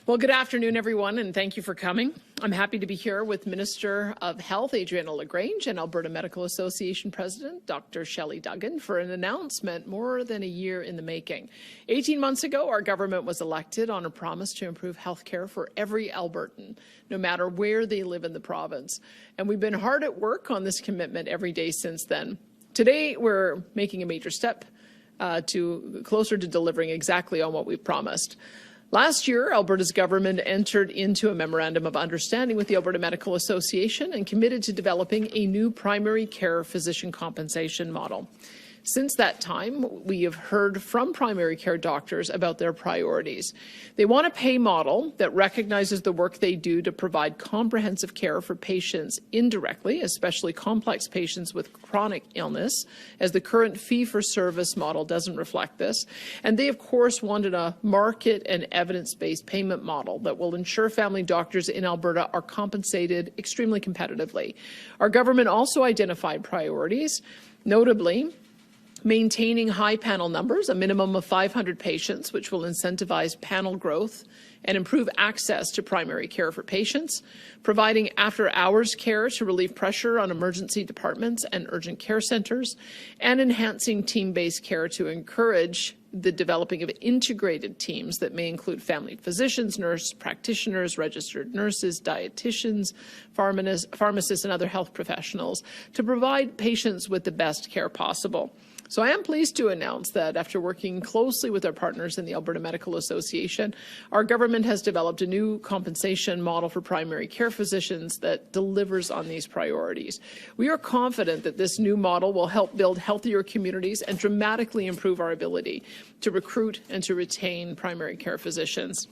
Well, good afternoon, everyone, and thank you for coming. I'm happy to be here with Minister of Health, Adriana LaGrange, and Alberta Medical Association President, Dr. Shelley Duggan, for an announcement more than a year in the making. 18 months ago, our government was elected on a promise to improve health care for every Albertan, no matter where they live in the province. And we've been hard at work on this commitment every day since then. Today, we're making a major step closer to delivering exactly on what we've promised. Last year, Alberta's government entered into a memorandum of understanding with the Alberta Medical Association and committed to developing a new primary care physician compensation model. Since that time, we have heard from primary care doctors about their priorities. They want a pay model that recognizes the work they do to provide comprehensive care for patients indirectly, especially complex patients with chronic illness, as the current fee-for-service model doesn't reflect this. And they, of course, wanted a market and evidence-based payment model that will ensure family doctors in Alberta are compensated extremely competitively. Our government also identified priorities, notably maintaining high panel numbers, a minimum of 500 patients, which will incentivize panel growth and improve access to primary care for patients, providing after-hours care to relieve pressure on emergency departments and urgent care centres, and enhancing team-based care to encourage the developing of integrated teams that may include family physicians, nurse practitioners, registered nurses, dietitians, pharmacists, and other health professionals to provide patients with the best care possible. So I am pleased to announce that after working closely with our partners in the Alberta Medical Association, our government has developed a new compensation model for primary care physicians that delivers on these priorities. We are confident that this new model will help build healthier communities and dramatically improve our ability to recruit and to retain primary care physicians.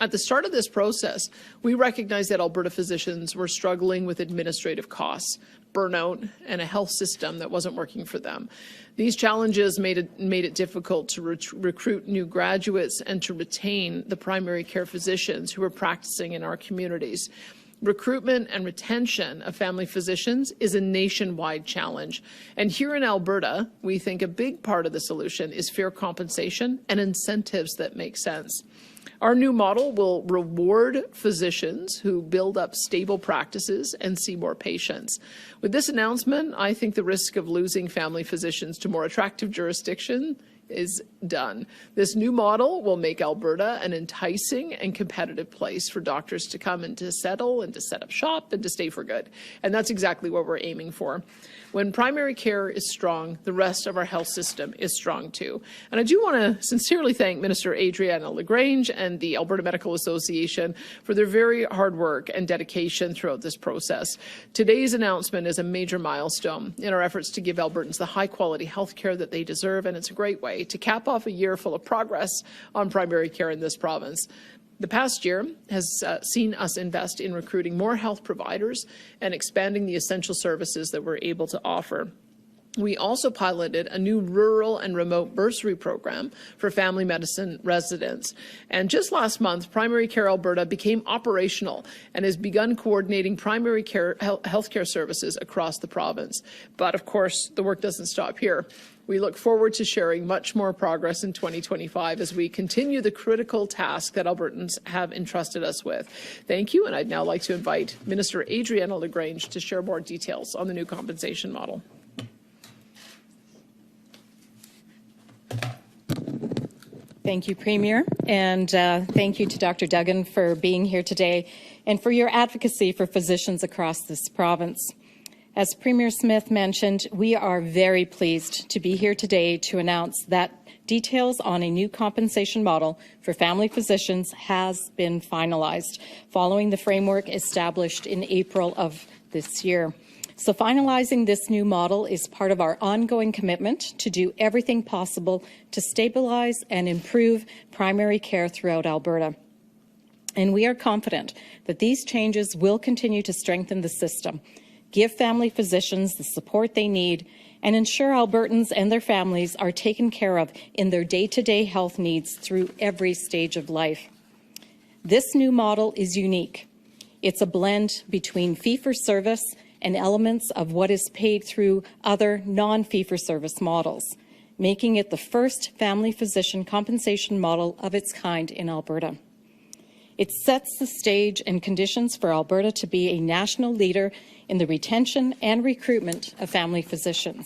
At the start of this process, we recognized that Alberta physicians were struggling with administrative costs, burnout, and a health system that wasn't working for them. These challenges made it difficult to recruit new graduates and to retain the primary care physicians who are practicing in our communities. Recruitment and retention of family physicians is a nationwide challenge. And here in Alberta, we think a big part of the solution is fair compensation and incentives that make sense. Our new model will reward physicians who build up stable practices and see more patients. With this announcement, I think the risk of losing family physicians to more attractive jurisdiction is done. This new model will make Alberta an enticing and competitive place for doctors to come and to settle and to set up shop and to stay for good. And that's exactly what we're aiming for. When primary care is strong, the rest of our health system is strong too. And I do want to sincerely thank Minister Adriana LaGrange and the Alberta Medical Association for their very hard work and dedication throughout this process. Today's announcement is a major milestone in our efforts to give Albertans the high-quality health care that they deserve, and it's a great way to cap off a year full of progress on primary care in this province. The past year has seen us invest in recruiting more health providers and expanding the essential services that we're able to offer. We also piloted a new rural and remote bursary program for family medicine residents. And just last month, Primary Care Alberta became operational and has begun coordinating primary care healthcare services across the province. But of course, the work doesn't stop here. We look forward to sharing much more progress in 2025 as we continue the critical task that Albertans have entrusted us with. Thank you, and I'd now like to invite Minister Adriana LaGrange to share more details on the new compensation model. Thank you, Premier, and thank you to Dr. Duggan for being here today and for your advocacy for physicians across this province. As Premier Smith mentioned, we are very pleased to be here today to announce that details on a new compensation model for family physicians has been finalized, following the framework established in April of this year. So finalizing this new model is part of our ongoing commitment to do everything possible to stabilize and improve primary care throughout Alberta. And we are confident that these changes will continue to strengthen the system, give family physicians the support they need, and ensure Albertans and their families are taken care of in their day-to-day health needs through every stage of life. This new model is unique. It's a blend between fee-for-service and elements of what is paid through other non-fee-for-service models, making it the first family physician compensation model of its kind in Alberta. It sets the stage and conditions for Alberta to be a national leader in the retention and recruitment of family physicians.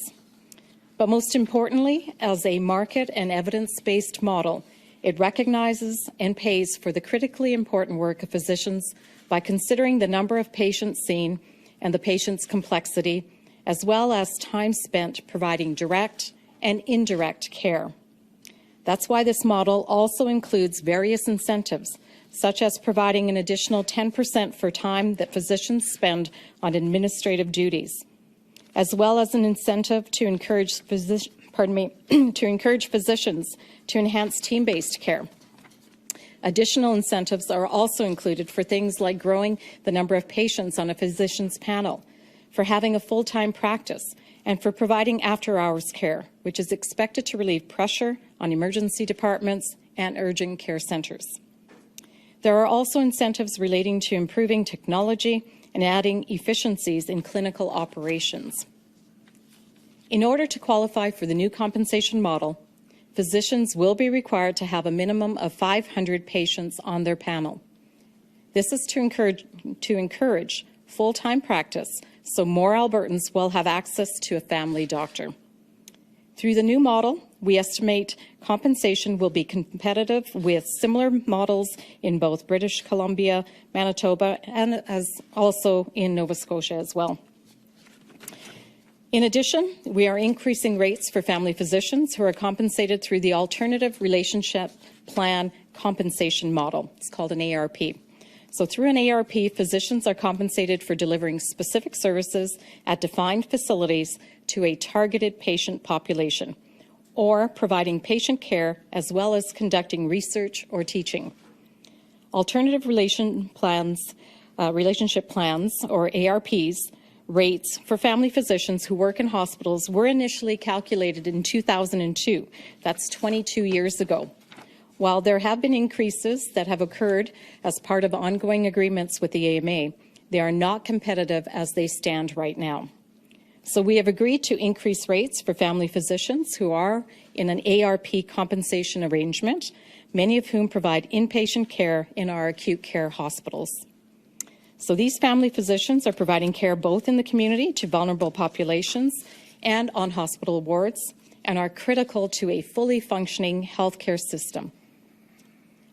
But most importantly, as a market and evidence-based model, it recognizes and pays for the critically important work of physicians by considering the number of patients seen and the patient's complexity, as well as time spent providing direct and indirect care. That's why this model also includes various incentives, such as providing an additional 10% for time that physicians spend on administrative duties, as well as an incentive to encourage physicians to enhance team-based care. Additional incentives are also included for things like growing the number of patients on a physician's panel, for having a full-time practice, and for providing after-hours care, which is expected to relieve pressure on emergency departments and urgent care centres. There are also incentives relating to improving technology and adding efficiencies in clinical operations. In order to qualify for the new compensation model, physicians will be required to have a minimum of 500 patients on their panel. This is to encourage full-time practice, so more Albertans will have access to a family doctor. Through the new model, we estimate compensation will be competitive with similar models in both British Columbia, Manitoba, and as also in Nova Scotia as well. In addition, we are increasing rates for family physicians who are compensated through the Alternative Relationship Plan compensation model. It's called an ARP. So through an ARP, physicians are compensated for delivering specific services at defined facilities to a targeted patient population, or providing patient care as well as conducting research or teaching. Alternative Relationship Plans, or ARPs, rates for family physicians who work in hospitals were initially calculated in 2002. That's 22 years ago. While there have been increases that have occurred as part of ongoing agreements with the AMA, they are not competitive as they stand right now. So we have agreed to increase rates for family physicians who are in an ARP compensation arrangement, many of whom provide inpatient care in our acute care hospitals. So these family physicians are providing care both in the community to vulnerable populations and on hospital wards, and are critical to a fully functioning healthcare system.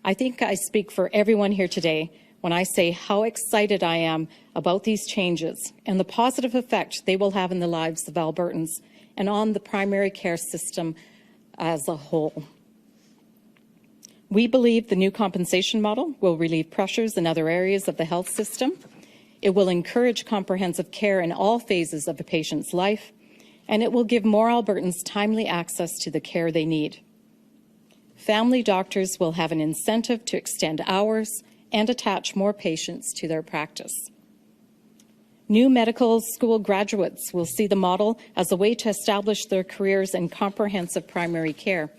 I think I speak for everyone here today when I say how excited I am about these changes and the positive effect they will have in the lives of Albertans and on the primary care system as a whole. We believe the new compensation model will relieve pressures in other areas of the health system. It will encourage comprehensive care in all phases of a patient's life, and it will give more Albertans timely access to the care they need. Family doctors will have an incentive to extend hours and attach more patients to their practice. New medical school graduates will see the model as a way to establish their careers in comprehensive primary care,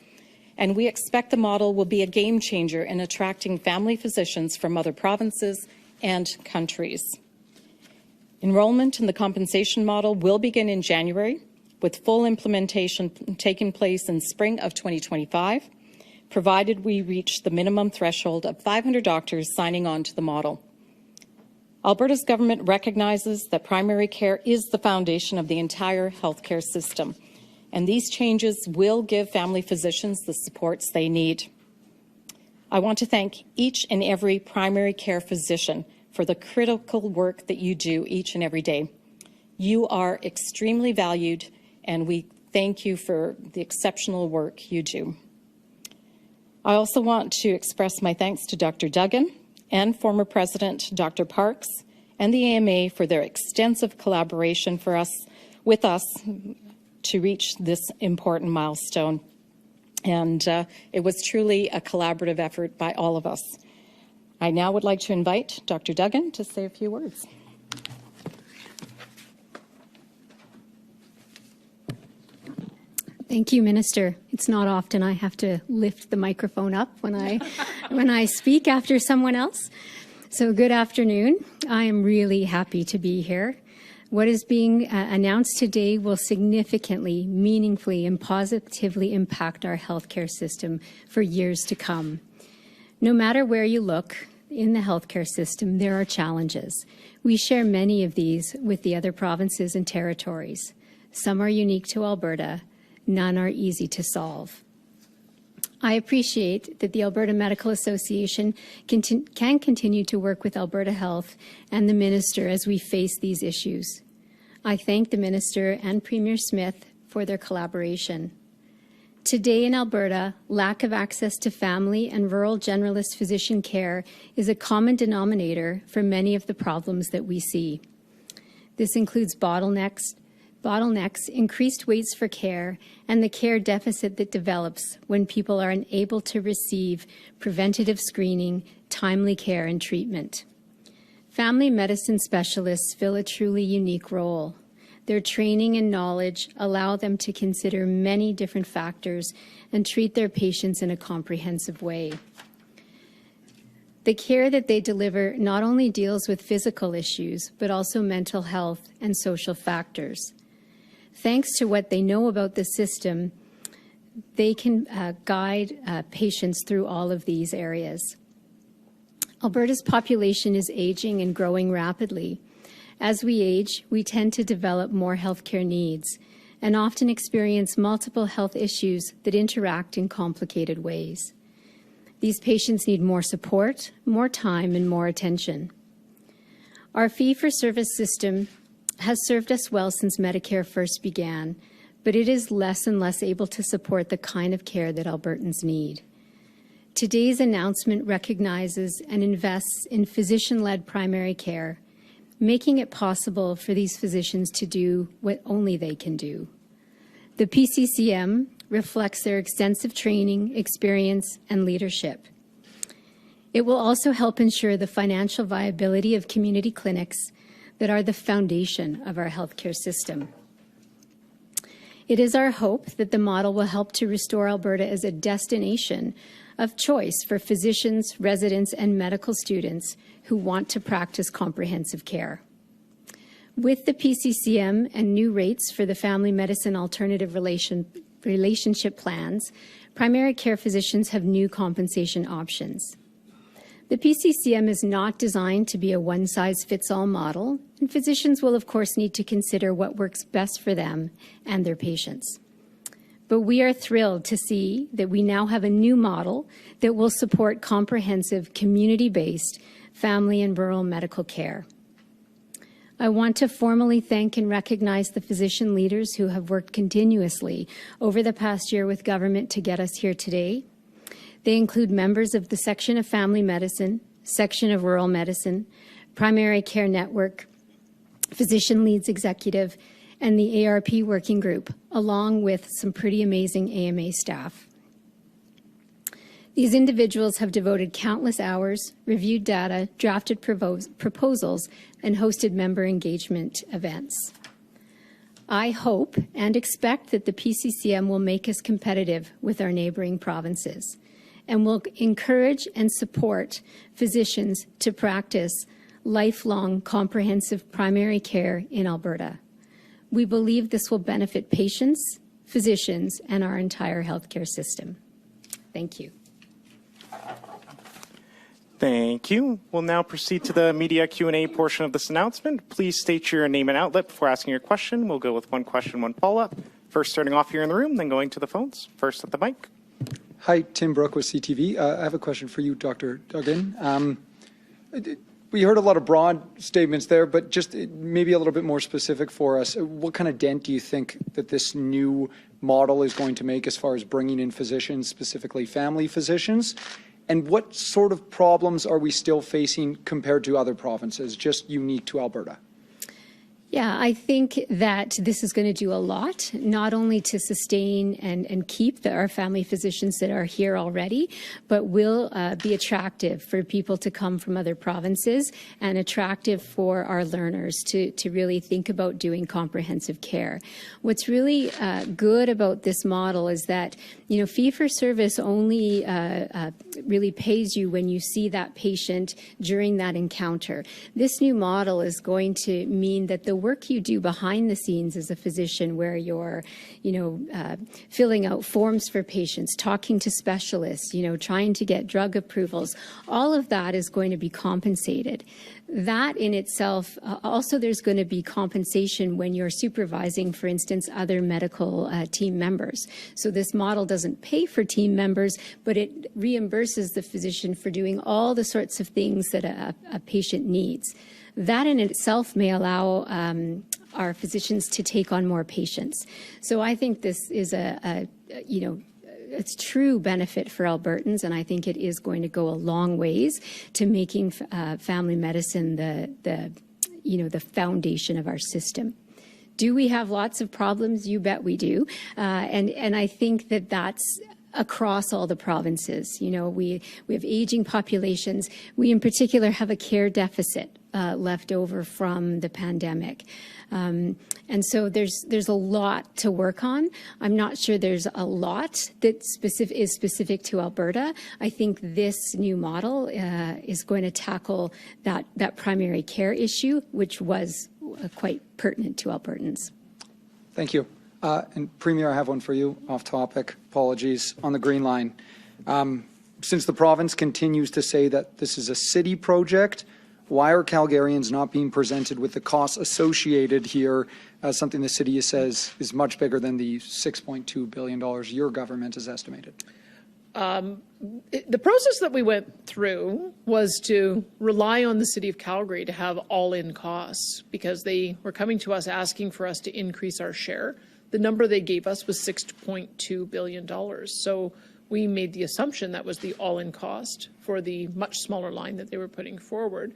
and we expect the model will be a game changer in attracting family physicians from other provinces and countries. Enrollment in the compensation model will begin in January, with full implementation taking place in spring of 2025, provided we reach the minimum threshold of 500 doctors signing on to the model. Alberta's government recognizes that primary care is the foundation of the entire healthcare system, and these changes will give family physicians the supports they need. I want to thank each and every primary care physician for the critical work that you do each and every day. You are extremely valued, and we thank you for the exceptional work you do. I also want to express my thanks to Dr. Duggan and former President Dr. Parks and the AMA for their extensive collaboration with us to reach this important milestone. And it was truly a collaborative effort by all of us. I now would like to invite Dr. Duggan to say a few words. Thank you, Minister. It's not often I have to lift the microphone up when I speak after someone else. So good afternoon. I am really happy to be here. What is being announced today will significantly, meaningfully, and positively impact our healthcare system for years to come. No matter where you look, in the healthcare system, there are challenges. We share many of these with the other provinces and territories. Some are unique to Alberta, none are easy to solve. I appreciate that the Alberta Medical Association can continue to work with Alberta Health and the Minister as we face these issues. I thank the Minister and Premier Smith for their collaboration. Today in Alberta, lack of access to family and rural generalist physician care is a common denominator for many of the problems that we see. This includes bottlenecks, increased waits for care, and the care deficit that develops when people are unable to receive preventative screening, timely care, and treatment. Family medicine specialists fill a truly unique role. Their training and knowledge allow them to consider many different factors and treat their patients in a comprehensive way. The care that they deliver not only deals with physical issues, but also mental health and social factors. Thanks to what they know about the system, they can guide patients through all of these areas. Alberta's population is aging and growing rapidly. As we age, we tend to develop more healthcare needs and often experience multiple health issues that interact in complicated ways. These patients need more support, more time, and more attention. Our fee-for-service system has served us well since Medicare first began, but it is less and less able to support the kind of care that Albertans need. Today's announcement recognizes and invests in physician-led primary care, making it possible for these physicians to do what only they can do. The PCCM reflects their extensive training, experience, and leadership. It will also help ensure the financial viability of community clinics that are the foundation of our healthcare system. It is our hope that the model will help to restore Alberta as a destination of choice for physicians, residents, and medical students who want to practice comprehensive care. With the PCCM and new rates for the family medicine alternative relationship plans, primary care physicians have new compensation options. The PCCM is not designed to be a one-size-fits-all model, and physicians will, of course, need to consider what works best for them and their patients. But we are thrilled to see that we now have a new model that will support comprehensive, community-based family and rural medical care. I want to formally thank and recognize the physician leaders who have worked continuously over the past year with government to get us here today. They include members of the Section of Family Medicine, Section of Rural Medicine, Primary Care Network, Physician Leads Executive, and the ARP Working Group, along with some pretty amazing AMA staff. These individuals have devoted countless hours, reviewed data, drafted proposals, and hosted member engagement events. I hope and expect that the PCCM will make us competitive with our neighboring provinces and will encourage and support physicians to practice lifelong comprehensive primary care in Alberta. We believe this will benefit patients, physicians, and our entire healthcare system. Thank you. Thank you. We'll now proceed to the media Q&A portion of this announcement. Please state your name and outlet before asking your question. We'll go with one question, one follow-up. First starting off here in the room, then going to the phones. First at the mic. Hi, Tim Brooke with CTV. I have a question for you, Dr. Duggan. We heard a lot of broad statements there, but just maybe a little bit more specific for us. What kind of dent do you think that this new model is going to make as far as bringing in physicians, specifically family physicians? And what sort of problems are we still facing compared to other provinces, just unique to Alberta? Yeah, I think that this is going to do a lot, not only to sustain and keep our family physicians that are here already, but will be attractive for people to come from other provinces and attractive for our learners to really think about doing comprehensive care. What's really good about this model is that, you know, fee-for-service only really pays you when you see that patient during that encounter. This new model is going to mean that the work you do behind the scenes as a physician, where you're, filling out forms for patients, talking to specialists, trying to get drug approvals, all of that is going to be compensated. That in itself, also there's going to be compensation when you're supervising, for instance, other medical team members. So this model doesn't pay for team members, but it reimburses the physician for doing all the sorts of things that a patient needs. That in itself may allow our physicians to take on more patients. So I think this is it's true benefit for Albertans, and I think it is going to go a long ways to making family medicine the foundation of our system. Do we have lots of problems? You bet we do, and I think that's across all the provinces. We have aging populations. We in particular have a care deficit left over from the pandemic. And so there's a lot to work on. I'm not sure there's a lot that is specific to Alberta. I think this new model is going to tackle that primary care issue, which was quite pertinent to Albertans. Thank you. And Premier, I have one for you, off topic. Apologies. On the Green Line. Since the province continues to say that this is a city project, why are Calgarians not being presented with the costs associated here as something the city says is much bigger than the $6.2 billion your government has estimated? The process that we went through was to rely on the City of Calgary to have all-in costs, because they were coming to us asking for us to increase our share. The number they gave us was $6.2 billion. So we made the assumption that was the all-in cost for the much smaller line that they were putting forward.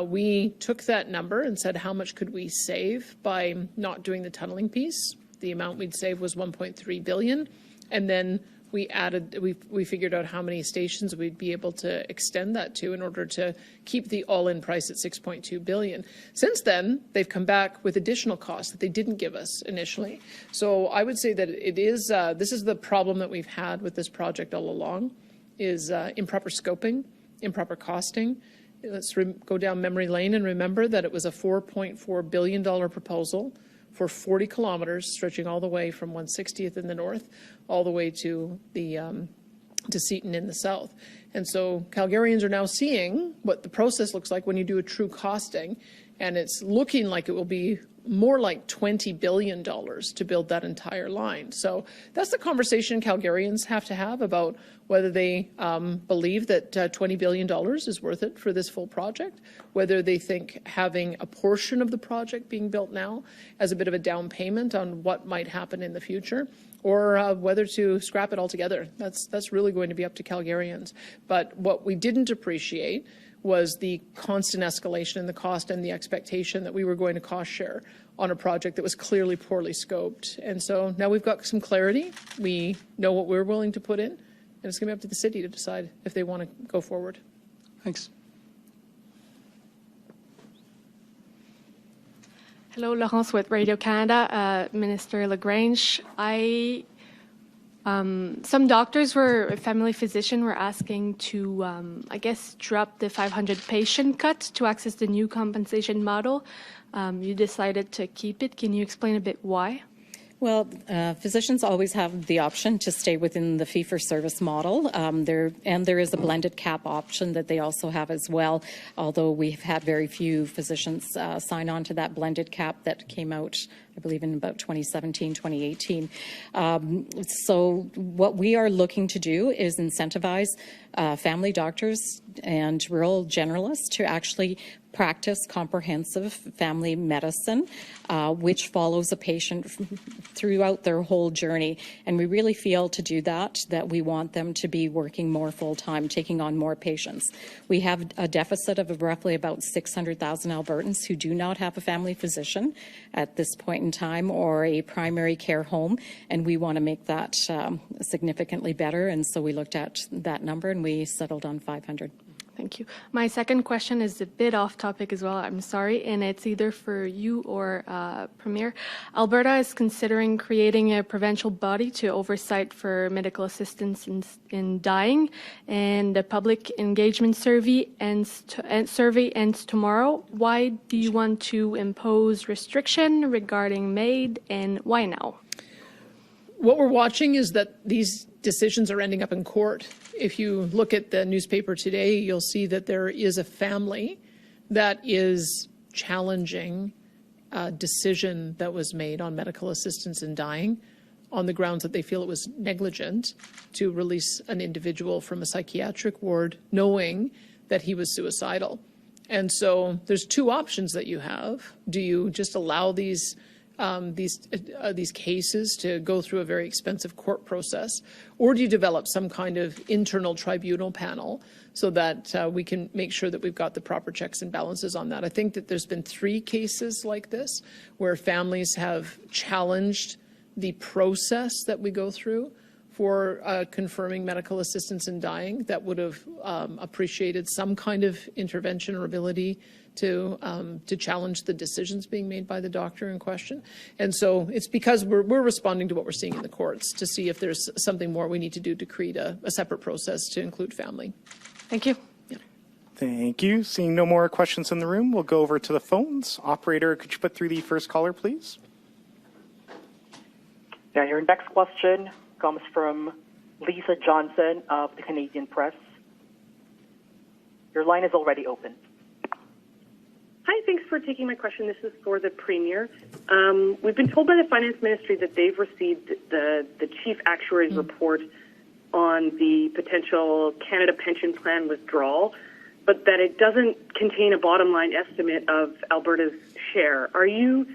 We took that number and said, how much could we save by not doing the tunneling piece? The amount we'd save was $1.3 billion. And then we figured out how many stations we'd be able to extend that to in order to keep the all-in price at $6.2 billion. Since then, they've come back with additional costs that they didn't give us initially. So I would say that it is, this is the problem that we've had with this project all along, is improper scoping, improper costing. Let's go down memory lane and remember that it was a $4.4 billion proposal for 40 kilometers, stretching all the way from 160th in the north, all the way to the to Seaton in the south. And so Calgarians are now seeing what the process looks like when you do a true costing, and it's looking like it will be more like $20 billion to build that entire line. So that's the conversation Calgarians have to have about whether they believe that $20 billion is worth it for this full project, whether they think having a portion of the project being built now as a bit of a down payment on what might happen in the future, or whether to scrap it altogether. That's really going to be up to Calgarians. But what we didn't appreciate was the constant escalation in the cost and the expectation that we were going to cost share on a project that was clearly poorly scoped. And so now we've got some clarity. We know what we're willing to put in, and it's going to be up to the city to decide if they want to go forward. Thanks. Hello, Laurence with Radio Canada. Minister LaGrange, some doctors family physicians were asking to, I guess, drop the 500 patient cut to access the new compensation model. You decided to keep it. Can you explain a bit why? Well, physicians always have the option to stay within the fee-for-service model. There is a blended cap option that they also have as well, although we've had very few physicians sign on to that blended cap that came out, I believe, in about 2017, 2018. So what we are looking to do is incentivize family doctors and rural generalists to actually practice comprehensive family medicine, which follows a patient throughout their whole journey. And we really feel to do that we want them to be working more full-time, taking on more patients. We have a deficit of roughly about 600,000 Albertans who do not have a family physician at this point in time, or a primary care home, and we want to make that significantly better. And so we looked at that number and we settled on 500. Thank you. My second question is a bit off topic as well. I'm sorry, and it's either for you or Premier. Alberta is considering creating a provincial body to oversight for medical assistance in dying, and the public engagement survey ends tomorrow. Why do you want to impose restriction regarding MAID, and why now? What we're watching is that these decisions are ending up in court. If you look at the newspaper today, you'll see that there is a family that is challenging a decision that was made on medical assistance in dying on the grounds that they feel it was negligent to release an individual from a psychiatric ward knowing that he was suicidal. And so there's two options that you have. Do you just allow these cases to go through a very expensive court process, or do you develop some kind of internal tribunal panel so that we can make sure that we've got the proper checks and balances on that? I think that there's been 3 cases like this where families have challenged the process that we go through for confirming medical assistance in dying that would have appreciated some kind of intervention or ability to challenge the decisions being made by the doctor in question. And so it's because we're responding to what we're seeing in the courts to see if there's something more we need to do to create a separate process to include family. Thank you. Yeah. Thank you. Seeing no more questions in the room, we'll go over to the phones. Operator, could you put through the first caller, please? Yeah, your next question comes from Lisa Johnson of the Canadian Press. Your line is already open. Hi, thanks for taking my question. This is for the Premier. We've been told by the Finance Ministry that they've received the Chief Actuary's report on the potential Canada Pension Plan withdrawal, but that it doesn't contain a bottom line estimate of Alberta's share. Are you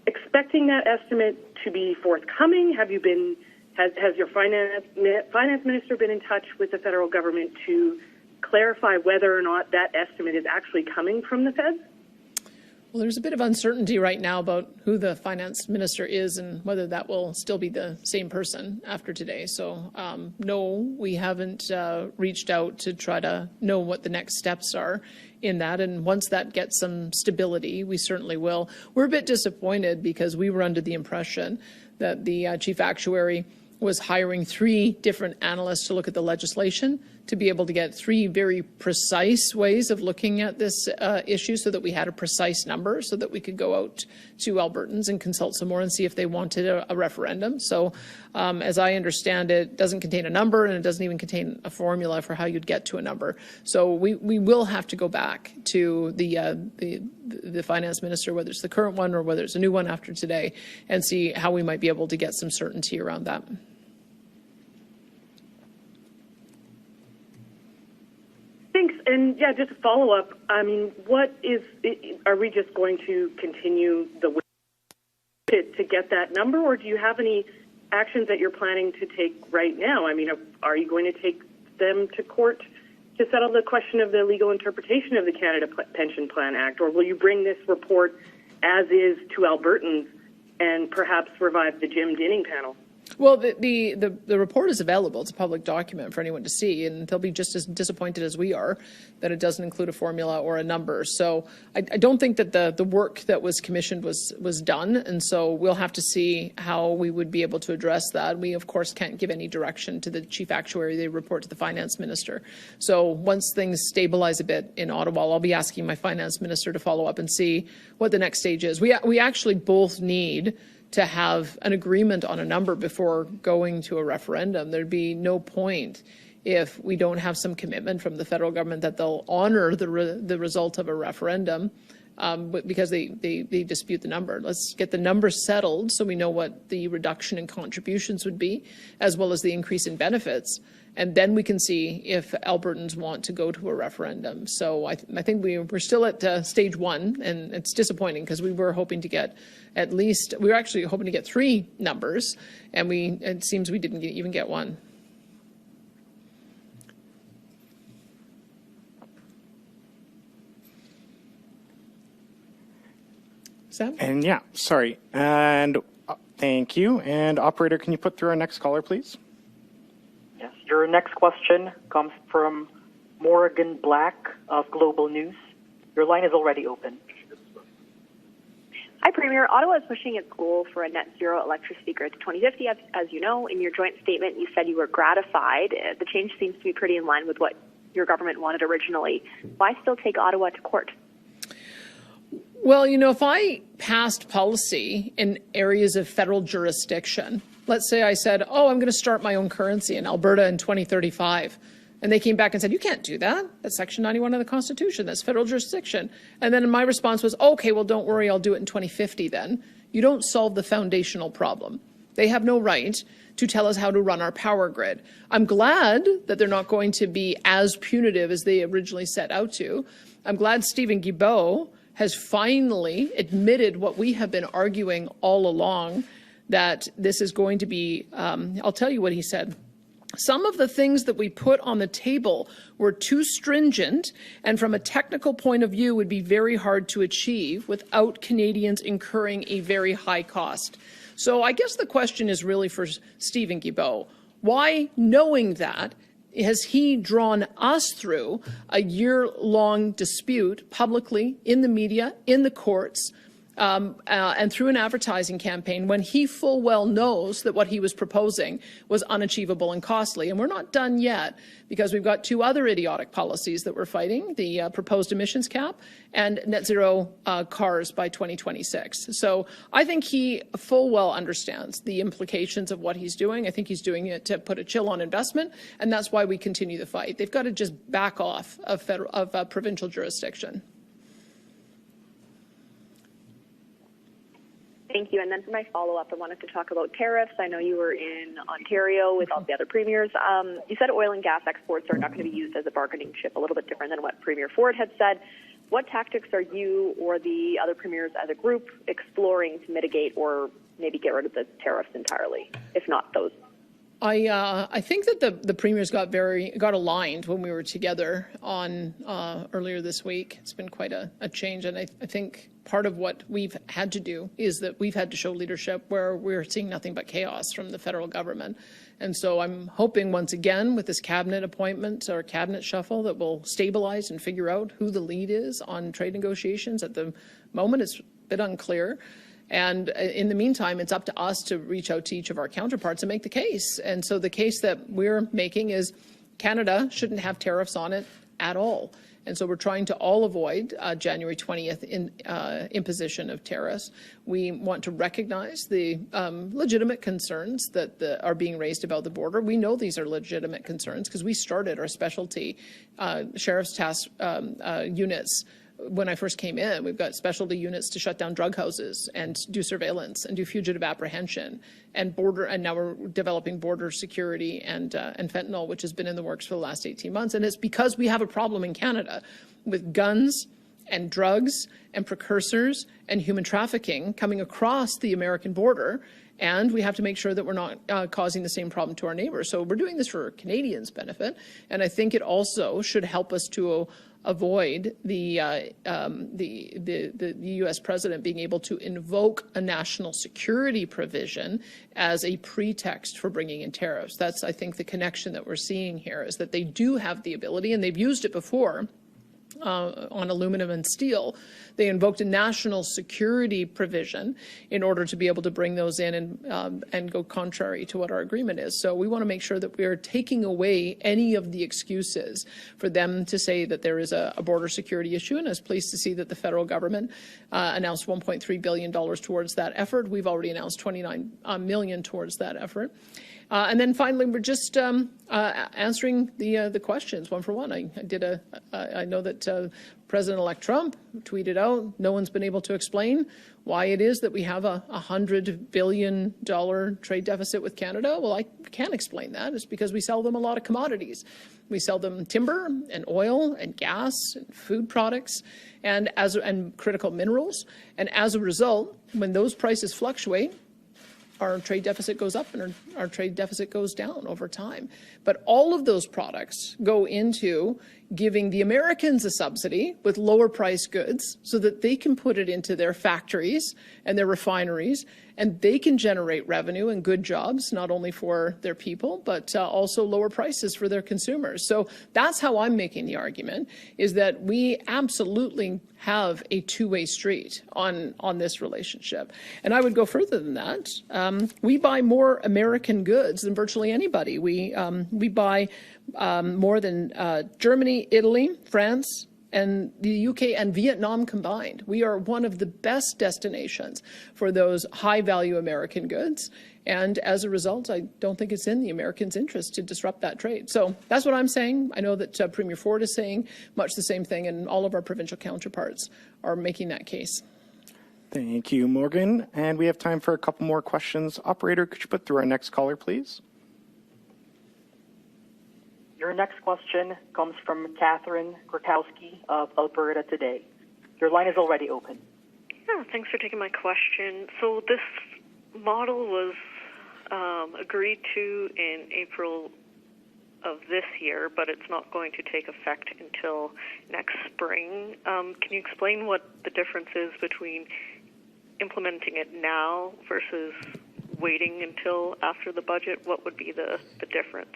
expecting that estimate to be forthcoming? Has your finance minister been in touch with the federal government to clarify whether or not that estimate is actually coming from the feds? Well, there's a bit of uncertainty right now about who the finance minister is and whether that will still be the same person after today. So, no, we haven't reached out to try to know what the next steps are in that. And once that gets some stability, we certainly will. We're a bit disappointed because we were under the impression that the chief actuary was hiring 3 different analysts to look at the legislation to be able to get 3 very precise ways of looking at this issue so that we had a precise number so that we could go out to Albertans and consult some more and see if they wanted a referendum. So as I understand it, doesn't contain a number and it doesn't even contain a formula for how you'd get to a number. So we will have to go back to the finance minister, whether it's the current one or whether it's a new one after today, and see how we might be able to get some certainty around that. Thanks. And yeah, just a follow up. I mean, are we just going to continue the way to get that number, or do you have any actions that you're planning to take right now? I mean, are you going to take them to court to settle the question of the legal interpretation of the Canada Pension Plan Act, or will you bring this report as is to Albertans and perhaps revive the Jim Dinning panel? Well, the report is available. It's a public document for anyone to see, and they'll be just as disappointed as we are that it doesn't include a formula or a number. So I don't think that the work that was commissioned was done, and so we'll have to see how we would be able to address that. We, of course, can't give any direction to the chief actuary. They report to the finance minister. So once things stabilize a bit in Ottawa, I'll be asking my finance minister to follow up and see what the next stage is. We actually both need to have an agreement on a number before going to a referendum. There'd be no point if we don't have some commitment from the federal government that they'll honor the result of a referendum because they dispute the number. Let's get the number settled so we know what the reduction in contributions would be, as well as the increase in benefits. And then we can see if Albertans want to go to a referendum. So I think we're still at stage 1, and it's disappointing because we were hoping to get we were actually hoping to get 3 numbers, and it seems we didn't even get 1. Sam? And yeah, sorry. And thank you. And operator, can you put through our next caller, please? Yes, your next question comes from Morgan Black of Global News. Your line is already open. Hi, Premier. Ottawa is pushing its goal for a net zero electricity grid to 2050. As you know, in your joint statement, you said you were gratified. The change seems to be pretty in line with what your government wanted originally. Why still take Ottawa to court? Well, if I passed policy in areas of federal jurisdiction, let's say I said, I'm going to start my own currency in Alberta in 2035. And they came back and said, you can't do that. That's Section 91 of the Constitution. That's federal jurisdiction. And then my response was, okay, well, don't worry, I'll do it in 2050 then. You don't solve the foundational problem. They have no right to tell us how to run our power grid. I'm glad that they're not going to be as punitive as they originally set out to. I'm glad Stephen Guilbeault has finally admitted what we have been arguing all along, that this is going to be, I'll tell you what he said. Some of the things that we put on the table were too stringent and from a technical point of view would be very hard to achieve without Canadians incurring a very high cost. So I guess the question is really for Stephen Guilbeault. Why, knowing that, has he drawn us through a year-long dispute publicly, in the media, in the courts, and through an advertising campaign when he full well knows that what he was proposing was unachievable and costly? And we're not done yet, because we've got two other idiotic policies that we're fighting, the proposed emissions cap and net zero cars by 2026. So I think he full well understands the implications of what he's doing. I think he's doing it to put a chill on investment, and that's why we continue the fight. They've got to just back off of provincial jurisdiction. Thank you. And then for my follow-up, I wanted to talk about tariffs. I know you were in Ontario with all the other premiers. You said oil and gas exports are not going to be used as a bargaining chip, a little bit different than what Premier Ford had said. What tactics are you or the other premiers as a group exploring to mitigate or maybe get rid of the tariffs entirely, if not those? I think that the premiers got aligned when we were together on earlier this week. It's been quite a change, and I think part of what we've had to do is that we've had to show leadership where we're seeing nothing but chaos from the federal government. And so I'm hoping once again with this cabinet appointment or cabinet shuffle that we'll stabilize and figure out who the lead is on trade negotiations. At the moment, it's a bit unclear. And in the meantime, it's up to us to reach out to each of our counterparts and make the case. And so the case that we're making is Canada shouldn't have tariffs on it at all. And so we're trying to all avoid January 20th imposition of tariffs. We want to recognize the legitimate concerns that are being raised about the border. We know these are legitimate concerns because we started our specialty sheriff's task units. When I first came in, we've got specialty units to shut down drug houses and do surveillance and do fugitive apprehension and now we're developing border security and fentanyl, which has been in the works for the last 18 months. And it's because we have a problem in Canada with guns and drugs and precursors and human trafficking coming across the American border. And we have to make sure that we're not causing the same problem to our neighbors. So we're doing this for Canadians' benefit. And I think it also should help us to avoid the U.S. president being able to invoke a national security provision as a pretext for bringing in tariffs. That's, I think, the connection that we're seeing here is that they do have the ability, and they've used it before, on aluminum and steel. They invoked a national security provision in order to be able to bring those in and go contrary to what our agreement is. So we want to make sure that we are taking away any of the excuses for them to say that there is a border security issue. And I was pleased to see that the federal government announced $1.3 billion towards that effort. We've already announced $29 million towards that effort. And then finally, we're just answering the questions one for one. I know that President-elect Trump tweeted out, no one's been able to explain why it is that we have a $100 billion trade deficit with Canada. Well, I can't explain that. It's because we sell them a lot of commodities. We sell them timber and oil and gas and food products and critical minerals. And as a result, when those prices fluctuate, our trade deficit goes up and our trade deficit goes down over time. But all of those products go into giving the Americans a subsidy with lower priced goods so that they can put it into their factories and their refineries, and they can generate revenue and good jobs, not only for their people, but also lower prices for their consumers. So that's how I'm making the argument, is that we absolutely have a two-way street on this relationship. And I would go further than that. We buy more American goods than virtually anybody. We buy more than Germany, Italy, France, and the UK and Vietnam combined. We are one of the best destinations for those high-value American goods. And as a result, I don't think it's in the Americans' interest to disrupt that trade. So that's what I'm saying. I know that Premier Ford is saying much the same thing, and all of our provincial counterparts are making that case. Thank you, Morgan. And we have time for a couple more questions. Operator, could you put through our next caller, please? Your next question comes from Catherine Krakowski of Alberta Today. Your line is already open. Yeah, thanks for taking my question. So this model was agreed to in April of this year, but it's not going to take effect until next spring. Can you explain what the difference is between implementing it now versus waiting until after the budget? What would be the difference?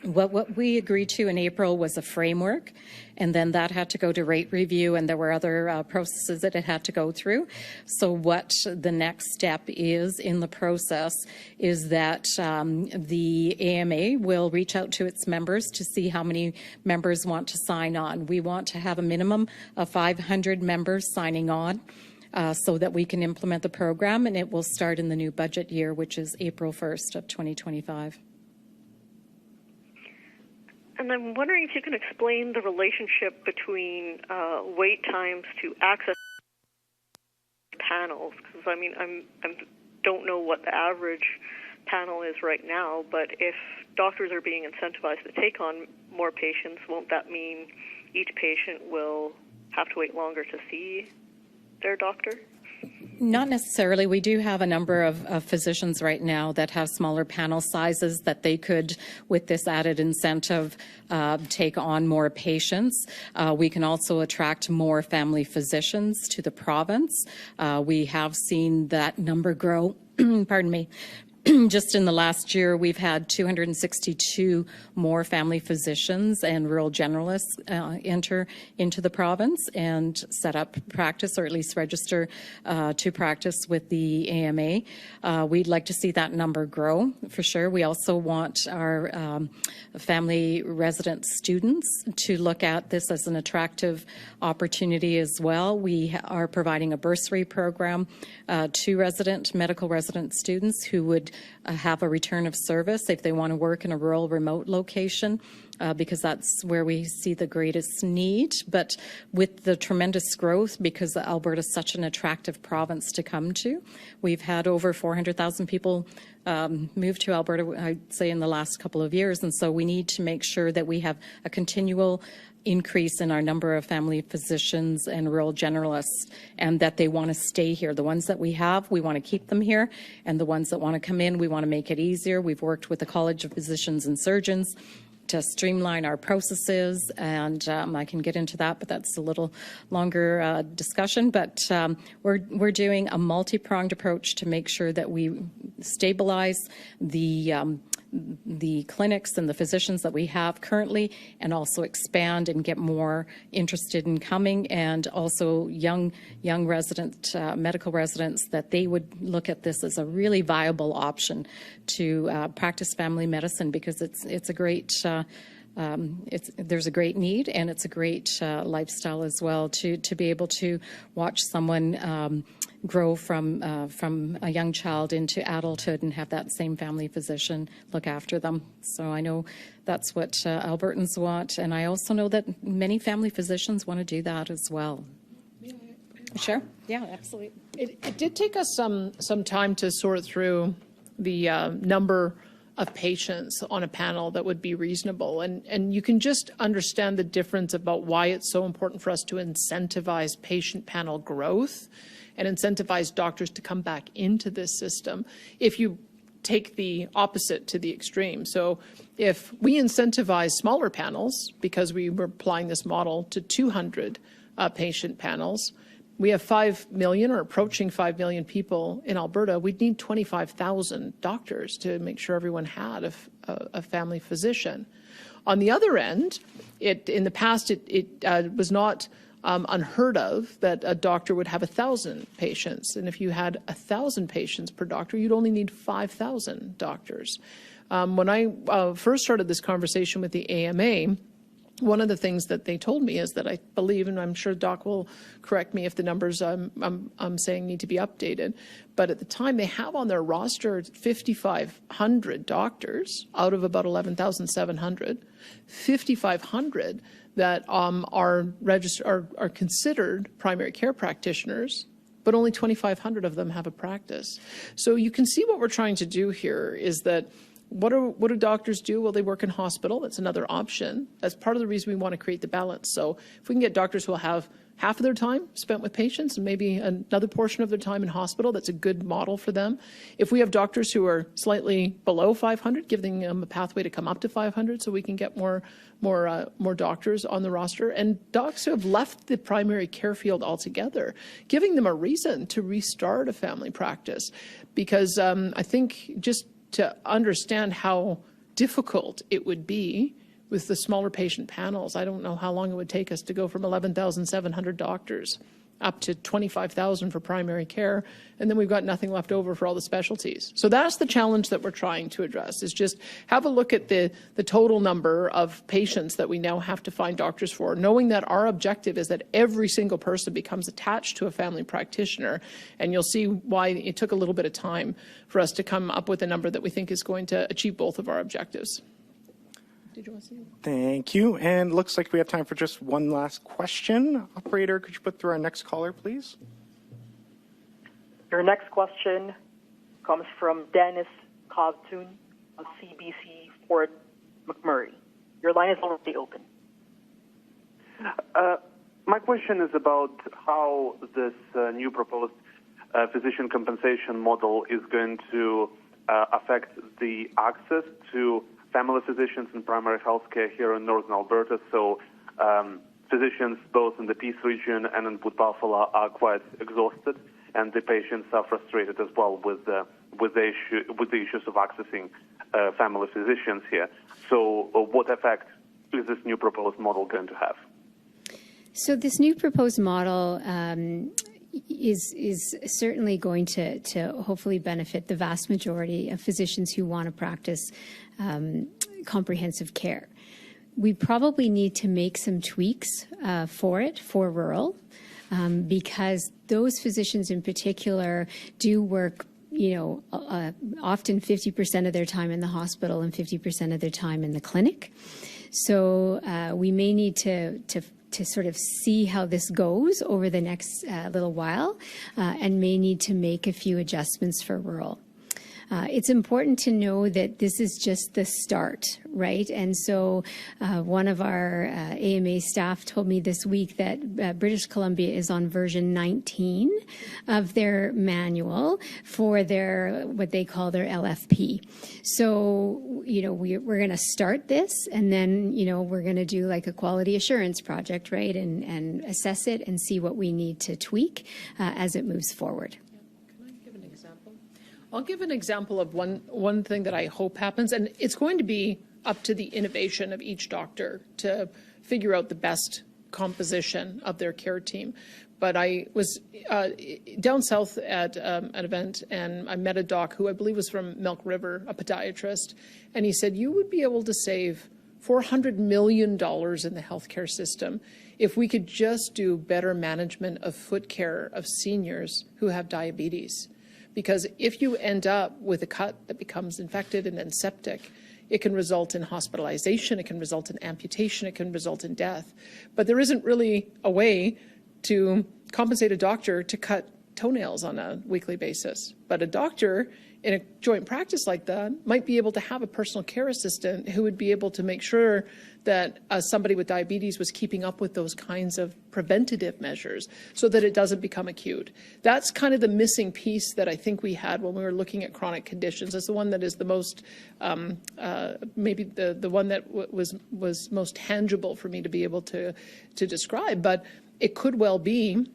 What we agreed to in April was a framework, and then that had to go to rate review, and there were other processes that it had to go through. So what the next step is in the process is that the AMA will reach out to its members to see how many members want to sign on. We want to have a minimum of 500 members signing on. So that we can implement the program, and it will start in the new budget year, which is April 1st of 2025. And I'm wondering if you can explain the relationship between wait times to access panels, because I mean, I don't know what the average panel is right now, but if doctors are being incentivized to take on more patients, won't that mean each patient will have to wait longer to see their doctor? Not necessarily. We do have a number of physicians right now that have smaller panel sizes that they could, with this added incentive, take on more patients. We can also attract more family physicians to the province. We have seen that number grow, pardon me. Just in the last year, we've had 262 more family physicians and rural generalists enter into the province and set up practice, or at least register to practice with the AMA. We'd like to see that number grow for sure. We also want our family resident students to look at this as an attractive opportunity as well. We are providing a bursary program to medical resident students who would have a return of service if they want to work in a rural remote location, because that's where we see the greatest need. But with the tremendous growth, because Alberta is such an attractive province to come to, we've had over 400,000 people move to Alberta, I'd say, in the last couple of years. And so we need to make sure that we have a continual increase in our number of family physicians and rural generalists, and that they want to stay here. The ones that we have, we want to keep them here, and the ones that want to come in, we want to make it easier. We've worked with the College of Physicians and Surgeons to streamline our processes, and I can get into that, but that's a little longer discussion. But we're doing a multi-pronged approach to make sure that we stabilize the clinics and the physicians that we have currently, and also expand and get more interested in coming, and also young medical residents, that they would look at this as a really viable option to practice family medicine, because it's a great there's a great need, and it's a great lifestyle as well to be able to watch someone grow from a young child into adulthood and have that same family physician look after them. So I know that's what Albertans want, and I also know that many family physicians want to do that as well. Sure. Yeah, absolutely. It did take us some time to sort through the number of patients on a panel that would be reasonable. And you can just understand the difference about why it's so important for us to incentivize patient panel growth and incentivize doctors to come back into this system. If you take the opposite to the extreme. So if we incentivize smaller panels, because we were applying this model to 200 patient panels, we have 5 million or approaching 5 million people in Alberta. We'd need 25,000 doctors to make sure everyone had a family physician. On the other end, in the past, it was not unheard of that a doctor would have 1,000 patients. And if you had 1,000 patients per doctor, you'd only need 5,000 doctors. When I first started this conversation with the AMA, one of the things that they told me is that I believe, and I'm sure Doc will correct me if the numbers I'm saying need to be updated, but at the time they have on their roster 5,500 doctors out of about 11,700, 5,500 that are considered primary care practitioners, but only 2,500 of them have a practice. So you can see what we're trying to do here is that what do doctors do? Well, they work in hospital. That's another option. That's part of the reason we want to create the balance. So if we can get doctors who will have half of their time spent with patients and maybe another portion of their time in hospital, that's a good model for them. If we have doctors who are slightly below 500, giving them a pathway to come up to 500 so we can get more doctors on the roster. And docs who have left the primary care field altogether, giving them a reason to restart a family practice. Because I think just to understand how difficult it would be with the smaller patient panels. I don't know how long it would take us to go from 11,700 doctors up to 25,000 for primary care, and then we've got nothing left over for all the specialties. So that's the challenge that we're trying to address, is just have a look at the total number of patients that we now have to find doctors for, knowing that our objective is that every single person becomes attached to a family practitioner, and you'll see why it took a little bit of time for us to come up with a number that we think is going to achieve both of our objectives. Did you want to say? Thank you. And looks like we have time for just one last question. Operator, could you put through our next caller, please? Your next question comes from Dennis Kovtun of CBC Fort McMurray. Your line is already open. My question is about how this new proposed physician compensation model is going to affect the access to family physicians in primary health care here in northern Alberta. So physicians both in the Peace region and in Port Buffalo are quite exhausted, and the patients are frustrated as well with the issues of accessing family physicians here. So what effect is this new proposed model going to have? So this new proposed model is certainly going to hopefully benefit the vast majority of physicians who want to practice comprehensive care. We probably need to make some tweaks for rural, because those physicians in particular do work, often 50% of their time in the hospital and 50% of their time in the clinic. So we may need to sort of see how this goes over the next little while, and may need to make a few adjustments for rural. It's important to know that this is just the start, right? And so one of our AMA staff told me this week that British Columbia is on version 19 of their manual for their, what they call their LFP. So, we're going to start this, and then, we're going to do like a quality assurance project, right? And assess it and see what we need to tweak as it moves forward. I'll give an example of one thing that I hope happens, and it's going to be up to the innovation of each doctor to figure out the best composition of their care team. But I was down south at an event, and I met a doc who I believe was from Milk River, a podiatrist, and he said, you would be able to save $400 million in the healthcare system if we could just do better management of foot care of seniors who have diabetes. Because if you end up with a cut that becomes infected and then septic, it can result in hospitalization, it can result in amputation, it can result in death. But there isn't really a way to compensate a doctor to cut toenails on a weekly basis. But a doctor in a joint practice like that might be able to have a personal care assistant who would be able to make sure that somebody with diabetes was keeping up with those kinds of preventative measures so that it doesn't become acute. That's kind of the missing piece that I think we had when we were looking at chronic conditions. It's the one that is the most, maybe the one that was most tangible for me to be able to describe. But it could well be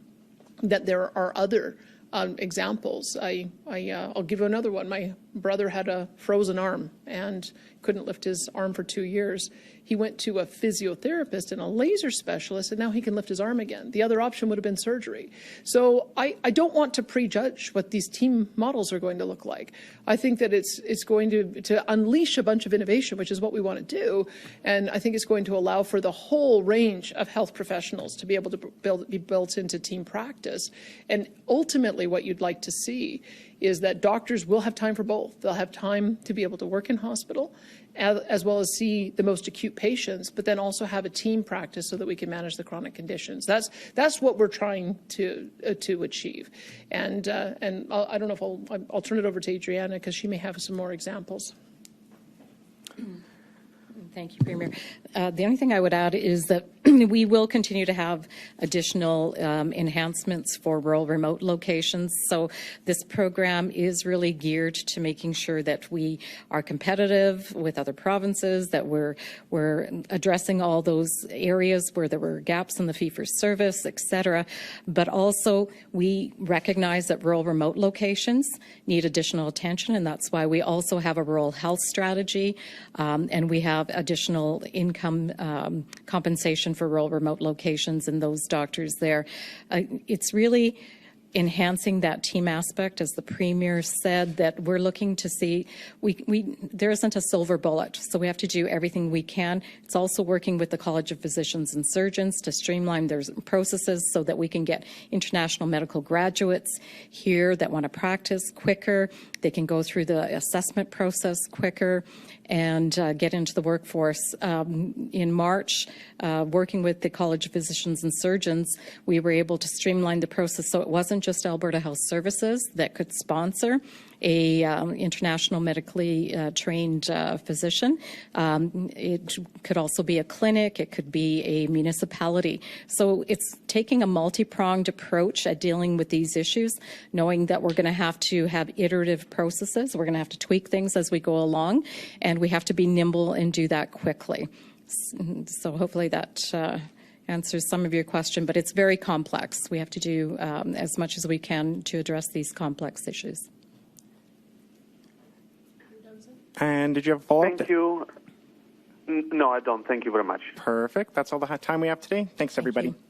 that there are other examples. I'll give you another one. My brother had a frozen arm and couldn't lift his arm for 2 years. He went to a physiotherapist and a laser specialist, and now he can lift his arm again. The other option would have been surgery. So I don't want to prejudge what these team models are going to look like. I think that it's going to unleash a bunch of innovation, which is what we want to do. And I think it's going to allow for the whole range of health professionals to be able to be built into team practice. And ultimately what you'd like to see is that doctors will have time for both. They'll have time to be able to work in hospital as well as see the most acute patients, but then also have a team practice so that we can manage the chronic conditions. That's what we're trying to achieve. And I don't know if I'll turn it over to Adriana because she may have some more examples. Thank you, Premier. The only thing I would add is that we will continue to have additional enhancements for rural remote locations. So this program is really geared to making sure that we are competitive with other provinces, that we're addressing all those areas where there were gaps in the fee-for-service, et cetera. But also we recognize that rural remote locations need additional attention, and that's why we also have a rural health strategy, and we have additional income compensation for rural remote locations and those doctors there. It's really enhancing that team aspect, as the Premier said, that we're looking to see. There isn't a silver bullet, so we have to do everything we can. It's also working with the College of Physicians and Surgeons to streamline their processes so that we can get international medical graduates here that want to practice quicker. They can go through the assessment process quicker and get into the workforce. In March, working with the College of Physicians and Surgeons, we were able to streamline the process so it wasn't just Alberta Health Services that could sponsor a international medically trained physician. It could also be a clinic, it could be a municipality. So it's taking a multi-pronged approach at dealing with these issues, knowing that we're going to have iterative processes, we're going to have to tweak things as we go along, and we have to be nimble and do that quickly. So hopefully that answers some of your question, but it's very complex. We have to do as much as we can to address these complex issues. And did you have a follow-up? Thank you. No, I don't. Thank you very much. Perfect. That's all the time we have today. Thanks, everybody. Thank you.